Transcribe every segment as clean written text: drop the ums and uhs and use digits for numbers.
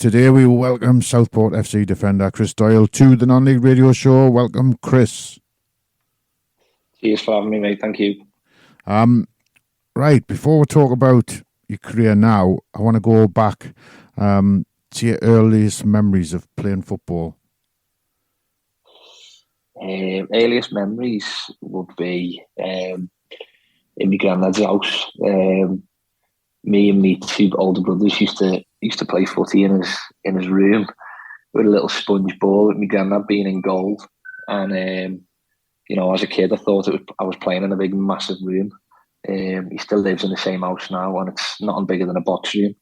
Today we welcome Southport FC defender Chris Doyle to the non-league radio show. Welcome, Chris. Cheers for having me, mate. Thank you. Right, before we talk about your career now, I want to go back to your earliest memories of playing football. Earliest memories would be in my granddad's house. Me and my two older brothers used to play footy in his room with a little sponge ball, with my granddad being in goal. And as a kid, I thought I was playing in a big, massive room. He still lives in the same house now, and it's nothing bigger than a box room.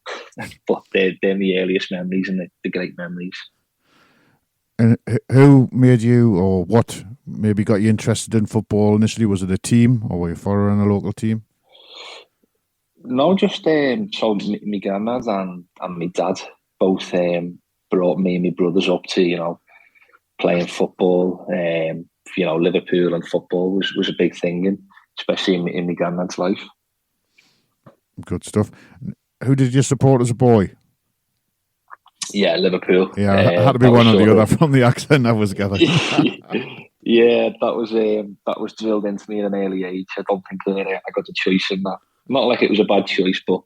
But they're my earliest memories and the great memories. And who made you, or what maybe got you interested in football initially? Was it a team, or were you following a local team? No, just so my granddad and my dad both brought me and my brothers up to playing football. Liverpool and football was a big thing, especially in my granddad's life. Good stuff. Who did you support as a boy? Yeah, Liverpool. Yeah, it had to be one or the other from the accent I was getting. Yeah, that was drilled into me at an early age. I don't think I got a choice in that. Not like it was a bad choice, but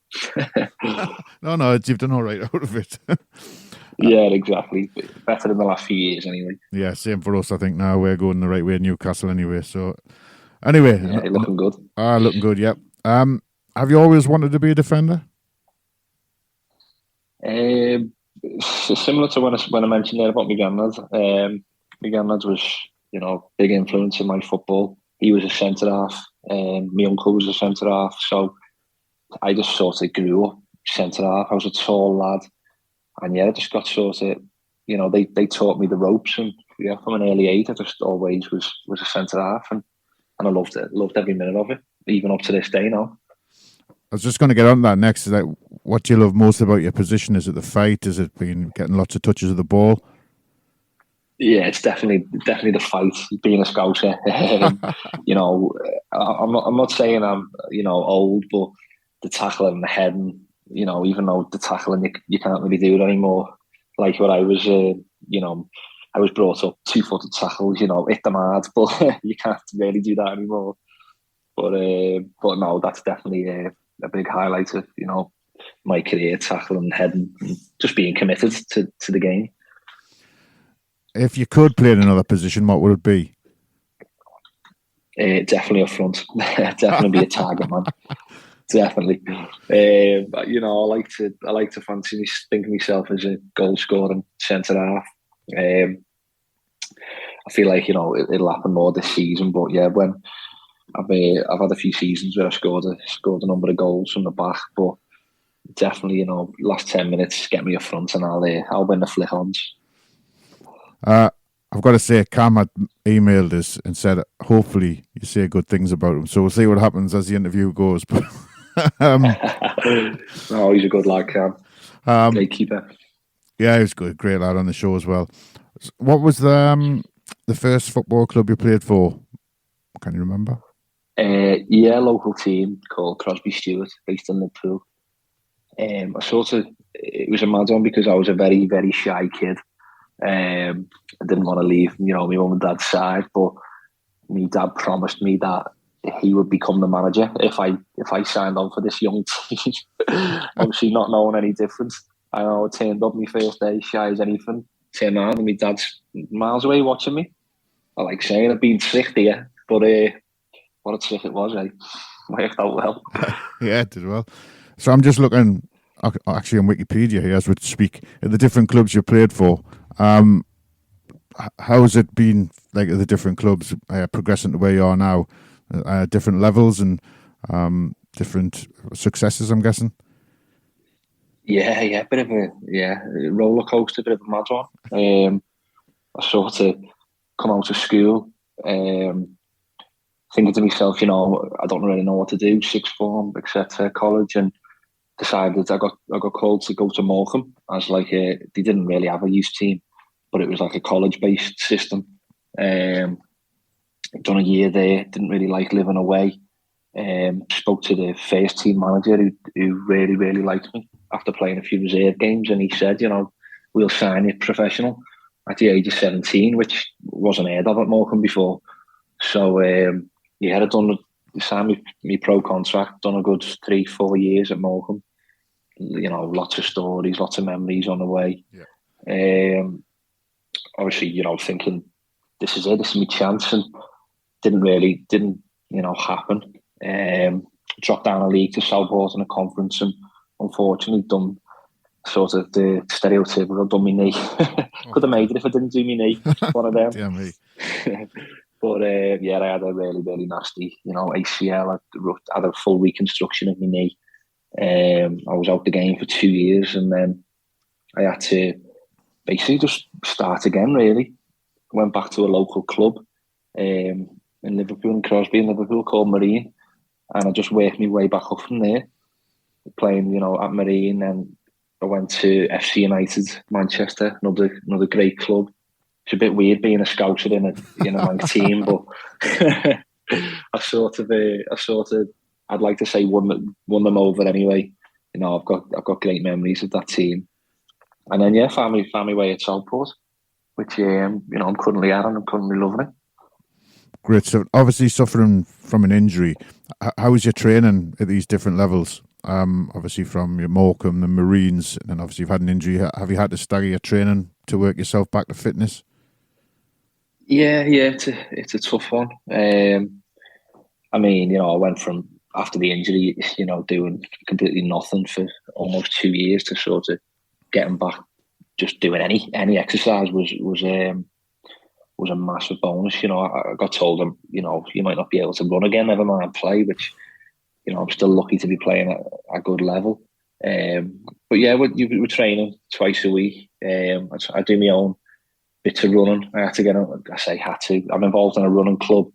no, you've done all right out of it. Yeah, exactly. Better than the last few years, anyway. Yeah, same for us. I think now we're going the right way in Newcastle, anyway. So, anyway, yeah, looking good. Looking good. Yep. Have you always wanted to be a defender? Similar to when I mentioned there about my granddad. My granddad was, big influence in my football. He was a centre half. My uncle was a centre half. So I just sort of grew up centre half. I was a tall lad, and I just got sort of, they taught me the ropes, and from an early age, I just always was a centre half, and I loved it. Loved every minute of it, even up to this day now. I was just going to get on that next. Is that what do you love most about your position? Is it the fight? Is it being getting lots of touches of the ball? Yeah, it's definitely the fight. Being a scouser, I'm not saying I'm old, but the tackling and the heading, even though the tackling you can't really do it anymore. Like what I was, I was brought up 2-footed tackles, hit them hard, but you can't really do that anymore. But no, that's definitely a big highlight of my career, tackling and heading, and just being committed to the game. If you could play in another position, what would it be? Definitely up front. Definitely be a target man. Definitely. But, I like to think of myself as a goal scoring centre half. I feel like it'll happen more this season, but when I've had a few seasons where I scored a number of goals from the back, but definitely last 10 minutes get me up front and I'll win the flick-ons. I've got to say, Cam had emailed us and said, hopefully you say good things about him. So we'll see what happens as the interview goes. But no, he's a good lad, Cam. Great keeper. Yeah, he was good. Great lad on the show as well. What was the first football club you played for? Can you remember? Local team called Crosby Stewart, based in Liverpool. It was a mad one because I was a very, very shy kid. I didn't want to leave, my mum and dad's side, but my dad promised me that he would become the manager if I signed on for this young team. Obviously, not knowing any difference. I turned up my first day, shy as anything. Turned around and my dad's miles away watching me. I like saying I've been tricked here, but what a trick it was, eh? Worked out well. Yeah, it did well. So I'm just looking, actually on Wikipedia here as we speak, at the different clubs you played for. How's it been, like, at the different clubs progressing to where you are now? Different levels and different successes, I'm guessing? Yeah, bit of a roller coaster, bit of a mad one. I sort of come out of school thinking to myself, I don't really know what to do, sixth form, etc., college, and decided I got called to go to Morecambe as they didn't really have a youth team, but it was like a college-based system. Done a year there, didn't really like living away. Spoke to the first team manager who really, really liked me after playing a few reserve games, and he said, we'll sign you professional at the age of 17, which wasn't heard of at Morecambe before. So, I'd signed my pro contract, done a good 3-4 years at Morecambe. Lots of stories, lots of memories on the way. Yeah. Obviously, thinking this is my chance, and didn't happen. Dropped down a league to Southport in a conference, and unfortunately done sort of the stereotypical done my knee. Could have made it if I didn't do my knee. One of them. Yeah, me. But I had a really, really nasty, ACL. I had a full reconstruction of my knee. I was out the game for 2 years, and then I had to basically just start again, really. Went back to a local club in Liverpool, in Crosby, in Liverpool, called Marine. And I just worked my way back up from there, playing, at Marine. And I went to FC United, Manchester, another great club. It's a bit weird being a scouser in a ranked team, but I'd like to say won them over anyway. I've got great memories of that team. And then found my way at Southport, which I'm currently at, and I'm currently loving it. Great stuff. Obviously, suffering from an injury. How is your training at these different levels? Obviously, from your Morecambe, the Marines, and then obviously you've had an injury. Have you had to stagger your training to work yourself back to fitness? Yeah, it's a tough one. I went from after the injury, doing completely nothing for almost 2 years to sort of getting back, just doing any exercise was a massive bonus. I got told you might not be able to run again, never mind play, which I'm still lucky to be playing at a good level. But we're training twice a week. I do my own bits of running. I had to get on. I say had to. I'm involved in a running club.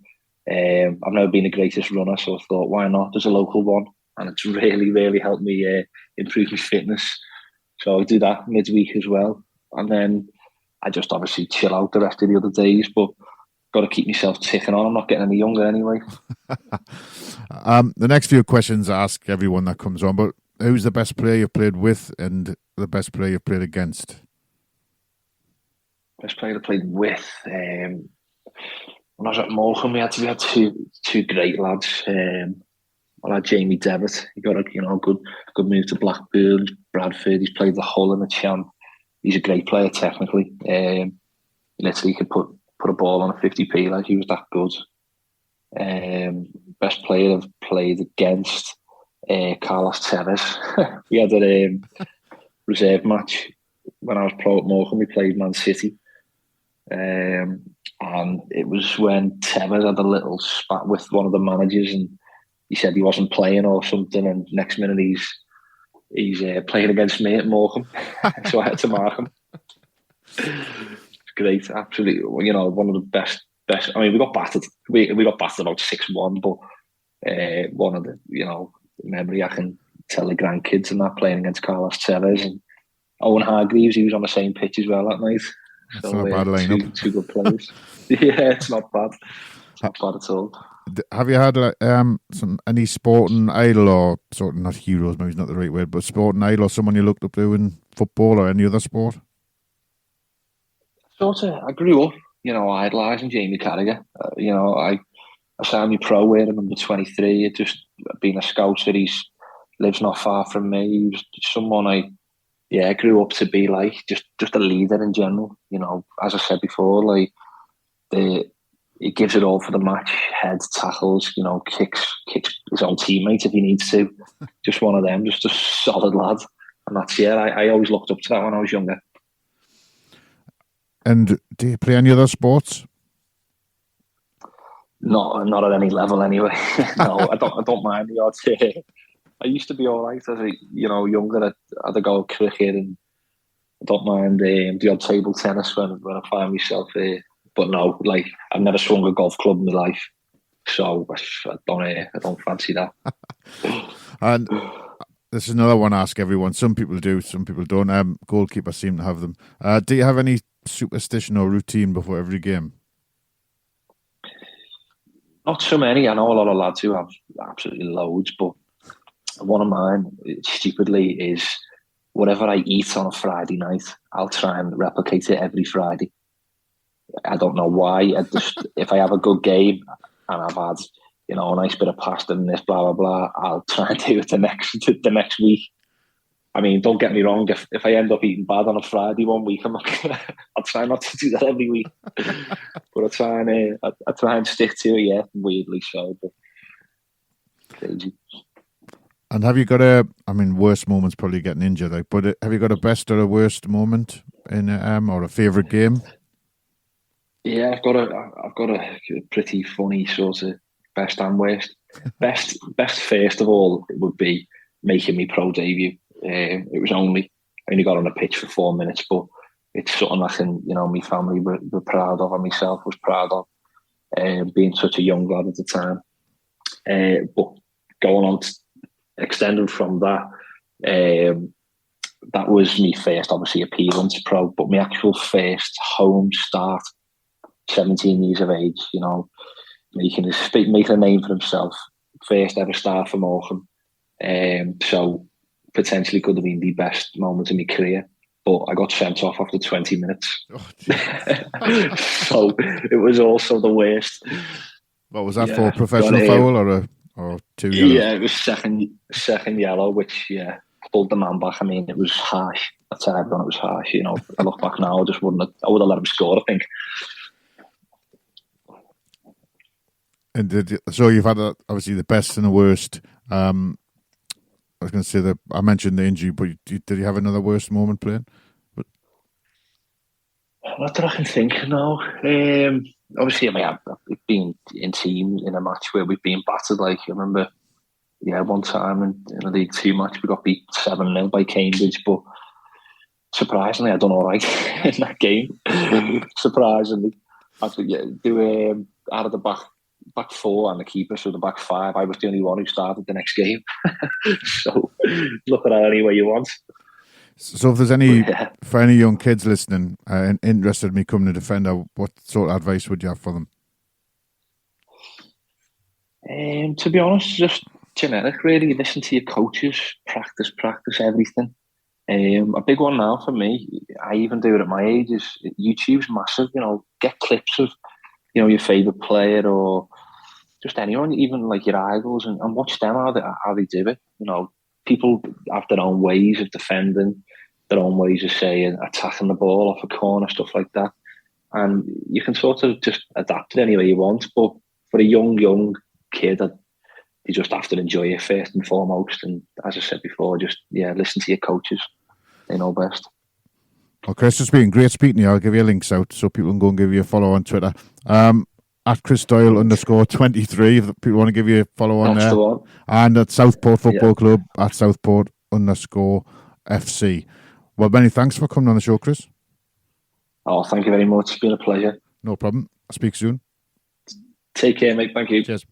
I've never been the greatest runner, so I thought, why not? There's a local one, and it's really, really helped me improve my fitness. So I do that midweek as well, and then I just obviously chill out the rest of the other days. But got to keep myself ticking on. I'm not getting any younger anyway. The next few questions I ask everyone that comes on, but who's the best player you've played with and the best player you've played against? Best player I played with. When I was at Morecambe, we had two great lads. I had Jamie Devitt. He got a good move to Blackburn, Bradford. He's played the Hull in the Champ. He's a great player technically. Literally, he could put a ball on a 50p. Like, he was that good. Best player I've played against, Carlos Tevez. We had a reserve match when I was pro at Morecambe. We played Man City. And it was when Tevez had a little spat with one of the managers, and he said he wasn't playing or something, and next minute he's playing against me at Morecambe. So I had to mark him. Great, absolutely. One of the best. I mean, we got battered. We got battered about 6-1, but one of the memory I can tell the grandkids and that, playing against Carlos Tevez and Owen Hargreaves. He was on the same pitch as well that night. That's not a bad lineup. Two good players. Yeah, it's not bad. It's not bad at all. Have you had any sporting idol, or sort of, not heroes, maybe it's not the right word, but sporting idol, or someone you looked up to in football or any other sport? I grew up, idolising Jamie Carragher. I signed my pro with him number 23. It just being a scouser. He lives not far from me. He was someone I grew up to be like, just a leader in general. As I said before, like he gives it all for the match. Heads, tackles, kicks his own teammates if he needs to. Just one of them, just a solid lad. And that's I always looked up to that when I was younger. And do you play any other sports? Not at any level anyway. No, I don't mind the odds. I used to be all right as a younger. I'd go cricket, and I don't mind the odd table tennis when I find myself here. But no, like, I've never swung a golf club in my life, so I don't fancy that. And this is another one I ask everyone. Some people do, some people don't. Goalkeepers seem to have them. Do you have any superstition or routine before every game? Not so many. I know a lot of lads who have absolutely loads, but one of mine, stupidly, is whatever I eat on a Friday night, I'll try and replicate it every Friday. I don't know why. If I have a good game and I've had, a nice bit of pasta and this, blah, blah, blah, I'll try and do it the next week. I mean, don't get me wrong. If I end up eating bad on a Friday one week, I'll try not to do that every week. But I try and stick to it, yeah, weirdly so, but crazy. And have you got worst moment's probably getting injured, but have you got a best or a worst moment in or a favourite game? Yeah, I've got a pretty funny sort of best and worst. Best first of all, it would be making me pro debut. I only got on the pitch for 4 minutes, but it's something I can, my family were proud of, and myself was proud of, being such a young lad at the time. But going on, extending from that, that was my first, obviously, appearance pro, but my actual first home start, 17 years of age, making a name for himself. First ever start for Morecambe. So potentially could have been the best moment in my career, but I got sent off after 20 minutes. Oh, so it was also the worst. What was that for? Professional foul or 2 yellows? Yeah, it was second yellow, which pulled the man back. I mean, it was harsh. I tell everyone it was harsh. I look back now, I would have let him score, I think. And so you've had obviously the best and the worst. I was going to say that I mentioned the injury, but did you have another worst moment playing? Not that I can think now. Obviously, I've been in teams in a match where we've been battered. Like, I remember, one time in a League Two match, we got beat 7-0 by Cambridge, but surprisingly, I done all right in that game. Surprisingly, out of the back four and the keeper, so the back five, I was the only one who started the next game. So look at that any way you want. So if there's for any young kids listening and interested in me coming to defender, what sort of advice would you have for them? To be honest, just generic really. Listen to your coaches, practice everything. A big one now for me, I even do it at my age, is YouTube's massive. Get clips of your favourite player or just anyone, even like your idols, and watch them how they do it. People have their own ways of defending, their own ways of attacking the ball off a corner, stuff like that. And you can sort of just adapt it any way you want. But for a young kid, you just have to enjoy it first and foremost. And as I said before, just listen to your coaches. They know best. Well, Chris, it's been great speaking to you. I'll give you links out so people can go and give you a follow on Twitter. At Chris Doyle _23 if people want to give you a follow on there. And at Southport Football Club at Southport _FC. Well, many thanks for coming on the show, Chris. Oh, thank you very much. It's been a pleasure. No problem. I'll speak soon. Take care, mate. Thank you. Cheers.